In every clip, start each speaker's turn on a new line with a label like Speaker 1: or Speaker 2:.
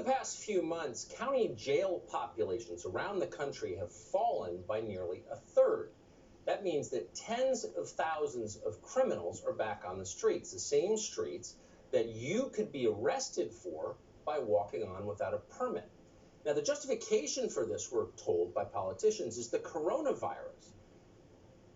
Speaker 1: past few months, county jail populations around the country have fallen by nearly a third. That means that tens of thousands of criminals are back on the streets, the same streets that you could be arrested for by walking on without a permit. Now, the justification for this, we're told by politicians, is the coronavirus.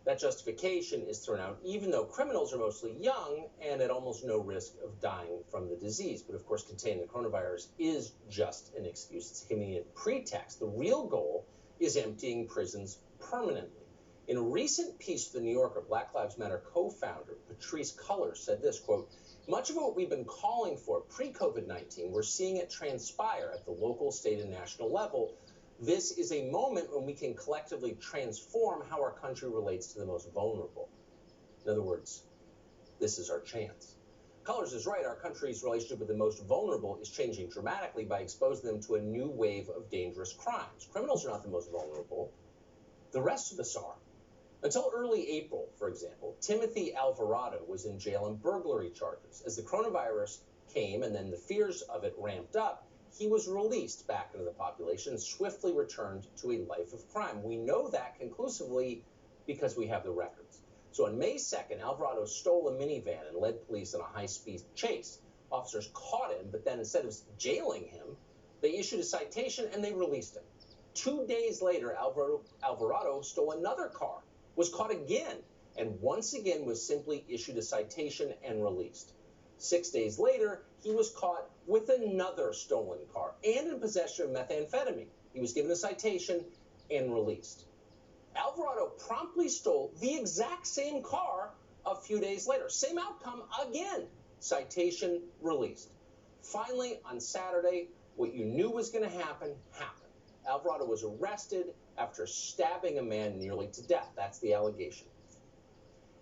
Speaker 1: That justification is thrown out even though criminals are mostly young and at almost no risk of dying from the disease. But of course, containing the coronavirus is just an excuse. It's a convenient pretext. The real goal is emptying prisons permanently. In a recent piece for The New Yorker, Black Lives Matter co-founder Patrisse Cullors said this, quote, "Much of what we've been calling for pre-COVID-19, we're seeing it transpire at the local, state, and national level. This is a moment when we can collectively transform how our country relates to the most vulnerable." In other words, this is our chance. Cullors is right. Our country's relationship with the most vulnerable is changing dramatically by exposing them to a new wave of dangerous crimes. Criminals are not the most vulnerable. The rest of us are. Until early April, for example, Timothy Alvarado was in jail on burglary charges. As the coronavirus came and then the fears of it ramped up, he was released back into the population and swiftly returned to a life of crime. We know that conclusively because we have the records. So on May 2nd, Alvarado stole a minivan and led police on a high-speed chase. Officers caught him, but then instead of jailing him, they issued a citation and they released him. 2 days later, Alvarado stole another car, was caught again, and once again was simply issued a citation and released. 6 days later, he was caught with another stolen car and in possession of methamphetamine. He was given a citation and released. Alvarado promptly stole the exact same car a few days later. Same outcome again. Citation, released. Finally, on Saturday, what you knew was going to happen, happened. Alvarado was arrested after stabbing a man nearly to death. That's the allegation.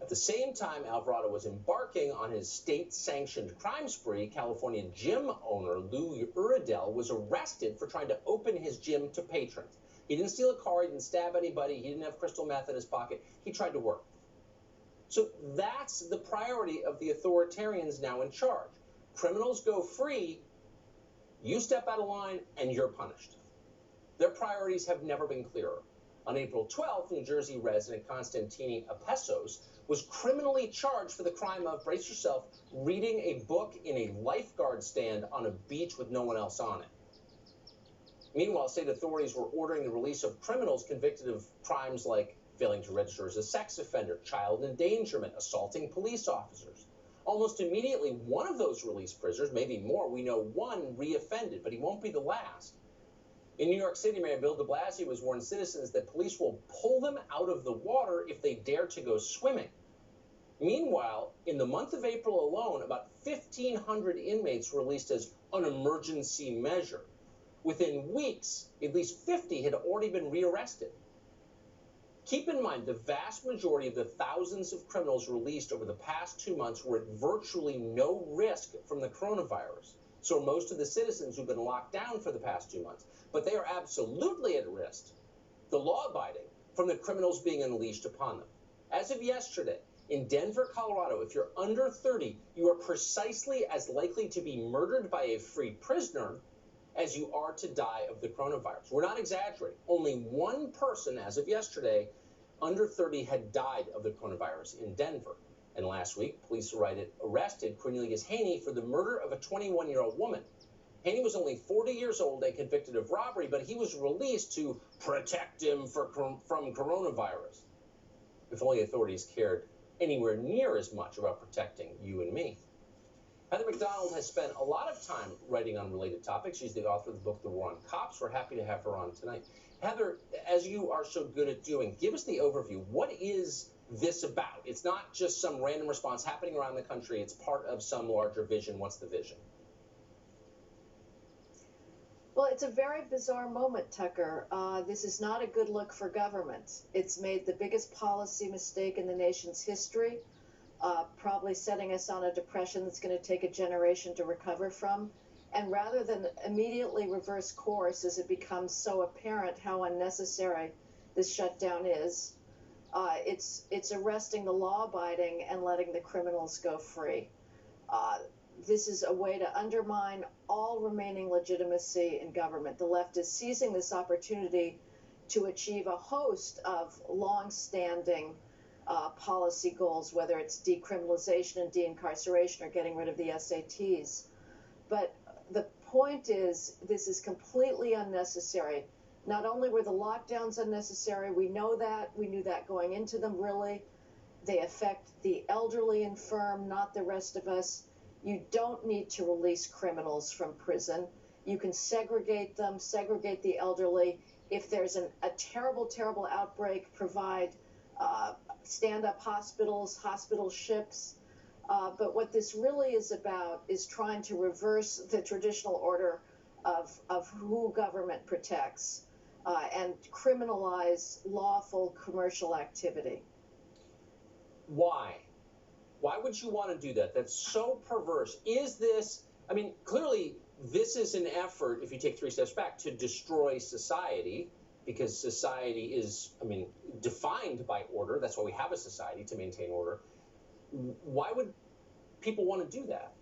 Speaker 1: At the same time Alvarado was embarking on his state-sanctioned crime spree, California gym owner Lou Uridel was arrested for trying to open his gym to patrons. He didn't steal a car, he didn't stab anybody, he didn't have crystal meth in his pocket. He tried to work. So that's the priority of the authoritarians now in charge. Criminals go free, you step out of line, and you're punished. Their priorities have never been clearer. On April 12th, New Jersey resident Constantini Apessos was criminally charged for the crime of, brace yourself, reading a book in a lifeguard stand on a beach with no one else on it. Meanwhile, state authorities were ordering the release of criminals convicted of crimes like failing to register as a sex offender, child endangerment, assaulting police officers. Almost immediately, one of those released prisoners, maybe more, we know one reoffended, but he won't be the last. In New York City, Mayor Bill de Blasio has warned citizens that police will pull them out of the water if they dare to go swimming. Meanwhile, in the month of April alone, about 1,500 inmates were released as an emergency measure. Within weeks, at least 50 had already been rearrested. Keep in mind, the vast majority of the thousands of criminals released over the past 2 months were at virtually no risk from the coronavirus. So most of the citizens who've been locked down for the past 2 months. But they are absolutely at risk, the law-abiding, from the criminals being unleashed upon them. As of yesterday, in Denver, Colorado, if you're under 30, you are precisely as likely to be murdered by a free prisoner as you are to die of the coronavirus. We're not exaggerating. Only one person, as of yesterday, under 30 had died of the coronavirus in Denver. And last week, police arrested Cornelius Haney for the murder of a 21-year-old woman. Haney was only 40 years old and convicted of robbery, but he was released to protect him from coronavirus. If only authorities cared anywhere near as much about protecting you and me. Heather McDonald has spent a lot of time writing on related topics. She's the author of the book, The War on Cops. We're happy to have her on tonight. Heather, as you are so good at doing, give us the overview. What is this about? It's not just some random response happening around the country. It's part of some larger vision. What's the vision?
Speaker 2: Well, it's a very bizarre moment, Tucker. This is not a good look for government. It's made the biggest policy mistake in the nation's history, probably setting us on a depression that's going to take a generation to recover from. And rather than immediately reverse course as it becomes so apparent how unnecessary this shutdown is, it's arresting the law-abiding and letting the criminals go free. This is a way to undermine all remaining legitimacy in government. The left is seizing this opportunity to achieve a host of long-standing policy goals, whether it's decriminalization and de-incarceration or getting rid of the SATs. But the point is, this is completely unnecessary. Not only were the lockdowns unnecessary, we know that, we knew that going into them really. They affect the elderly and infirm, not the rest of us. You don't need to release criminals from prison. You can segregate them, segregate the elderly. If there's a terrible, terrible outbreak, provide stand-up hospitals, hospital ships. But what this really is about is trying to reverse the traditional order of who government protects and criminalize lawful commercial activity.
Speaker 1: Why? Why would you want to do that? That's so perverse. Is this, I mean, clearly this is an effort, if you take 3 steps back, to destroy society, because society is, I mean, defined by order. That's why we have a society, to maintain order. Why would people want to do that?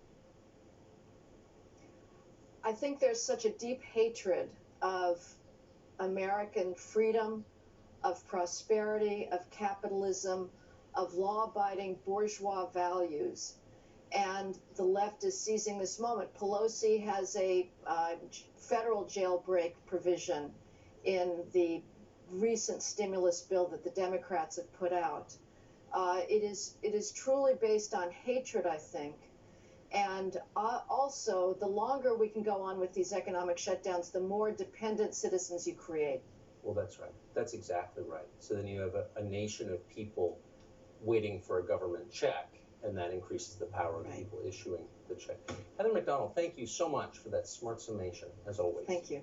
Speaker 2: I think there's such a deep hatred of American freedom, of prosperity, of capitalism, of law-abiding bourgeois values. And the left is seizing this moment. Pelosi has a federal jailbreak provision in the recent stimulus bill that the Democrats have put out. It is truly based on hatred, I think. And also, the longer we can go on with these economic shutdowns, the more dependent citizens you create.
Speaker 1: Well, that's right. That's exactly right. So then you have a nation of people waiting for a government check, and that increases the power of the people issuing the check. Heather Mac Donald, thank you so much for that smart summation, as always.
Speaker 2: Thank you.